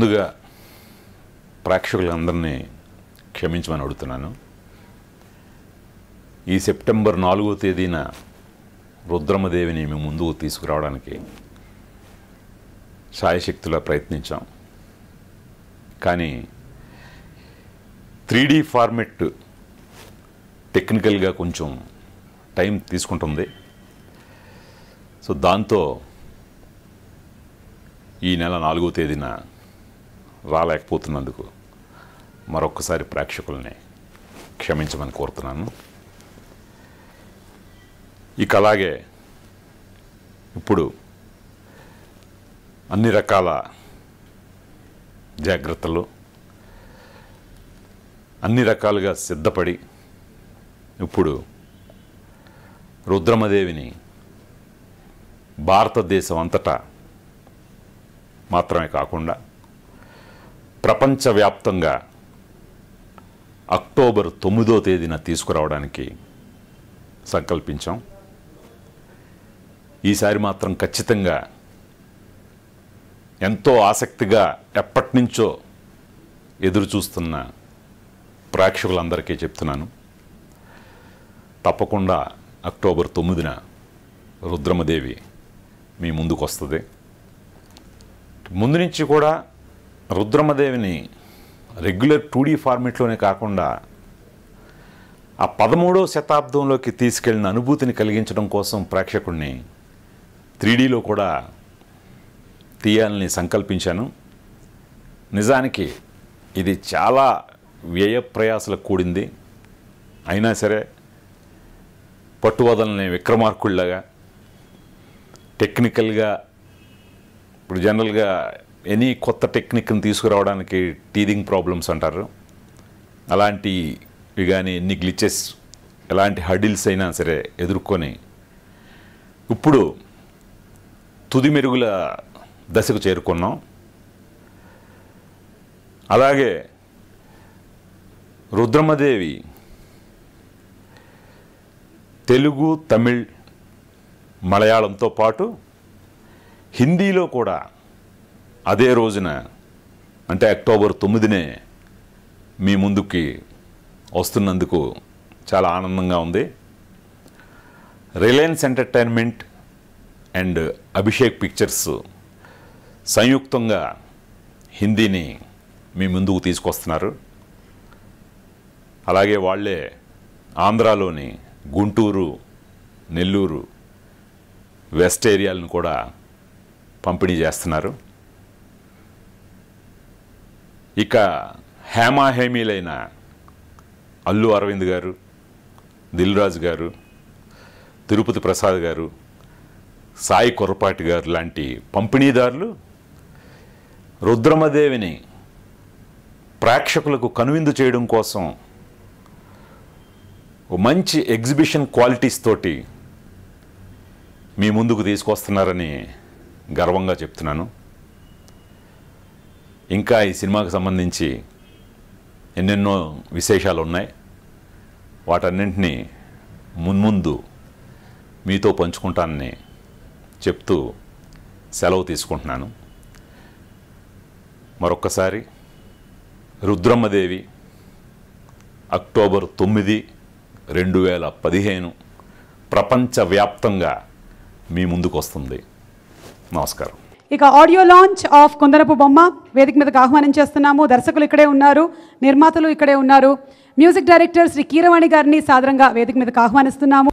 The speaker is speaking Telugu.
ముందుగా ప్రేక్షకులందరినీ క్షమించమని అడుగుతున్నాను. ఈ సెప్టెంబర్ 4వ తేదీన రుద్రమదేవిని మేము ముందుకు తీసుకురావడానికి శాయశక్తులా ప్రయత్నించాం. కానీ 3D ఫార్మెట్ టెక్నికల్గా కొంచెం టైం తీసుకుంటుంది. సో దాంతో ఈ నెల 4వ తేదీన రాలేకపోతున్నందుకు మరొక్కసారి ప్రేక్షకుల్ని క్షమించమని కోరుతున్నాను. ఇక అలాగే ఇప్పుడు అన్ని రకాల జాగ్రత్తలు అన్ని రకాలుగా సిద్ధపడి ఇప్పుడు రుద్రమదేవిని భారతదేశం అంతటా మాత్రమే కాకుండా ప్రపంచవ్యాప్తంగా అక్టోబర్ 9వ తేదీన తీసుకురావడానికి సంకల్పించాం. ఈసారి మాత్రం ఖచ్చితంగా ఎంతో ఆసక్తిగా ఎప్పటి నుంచో ఎదురు చూస్తున్న ప్రేక్షకులందరికీ చెప్తున్నాను, తప్పకుండా అక్టోబర్ 9న రుద్రమదేవి మీ ముందుకు వస్తుంది. ముందు నుంచి కూడా రుద్రమదేవిని రెగ్యులర్ 2D ఫార్మెట్లోనే కాకుండా ఆ 13వ శతాబ్దంలోకి తీసుకెళ్లిన అనుభూతిని కలిగించడం కోసం ప్రేక్షకుడిని 3Dలో కూడా తీయాలని సంకల్పించాను. నిజానికి ఇది చాలా వ్యయ ప్రయాసలకు కూడింది. అయినా సరే పట్టువదలని విక్రమార్కుల్లాగా టెక్నికల్గా ఇప్పుడు జనరల్గా ఎనీ కొత్త టెక్నిక్ని తీసుకురావడానికి టీదింగ్ ప్రాబ్లమ్స్ అంటారు. అలాంటివి కానీ ఎన్ని గ్లిచెస్ ఎలాంటి హడిల్స్ అయినా సరే ఎదుర్కొని ఇప్పుడు తుది మెరుగుల దశకు చేరుకున్నాం. అలాగే రుద్రమదేవి తెలుగు, తమిళ్, మలయాళంతో పాటు హిందీలో కూడా అదే రోజున అంటే అక్టోబర్ 9నే మీ ముందుకి వస్తున్నందుకు చాలా ఆనందంగా ఉంది. Reliance entertainment and Abhishek pictures సంయుక్తంగా హిందీని మీ ముందుకు తీసుకొస్తున్నారు. అలాగే వాళ్ళే ఆంధ్రాలోని గుంటూరు, నెల్లూరు, వెస్ట్ ఏరియాలను కూడా పంపిణీ చేస్తున్నారు. ఇక హేమాహేమీలైన అల్లు అరవింద్ గారు, దిల్ రాజు గారు, తిరుపతి ప్రసాద్ గారు, సాయి కొర్రపాటి గారు లాంటి పంపిణీదారులు రుద్రమదేవిని ప్రేక్షకులకు కనువిందు చేయడం కోసం మంచి ఎగ్జిబిషన్ క్వాలిటీస్ తోటి మీ ముందుకు తీసుకొస్తున్నారని గర్వంగా చెప్తున్నాను. ఇంకా ఈ సినిమాకు సంబంధించి ఎన్నెన్నో విశేషాలు ఉన్నాయి. వాటన్నింటినీ మున్ముందు మీతో పంచుకుంటానని చెప్తూ సెలవు తీసుకుంటున్నాను. మరొక్కసారి రుద్రమదేవి అక్టోబర్ 9, 2015 ప్రపంచవ్యాప్తంగా మీ ముందుకు వస్తుంది. నమస్కారం. ఇక ఆడియో లాంచ్ ఆఫ్ కుందనపు బొమ్మ వేదిక మీదకి ఆహ్వానం చేస్తున్నాము. దర్శకులు ఇక్కడే ఉన్నారు, నిర్మాతలు ఇక్కడే ఉన్నారు. మ్యూజిక్ డైరెక్టర్ శ్రీ కీరవాణి గారిని సాదరంగా వేదిక మీదకి ఆహ్వానిస్తున్నాము.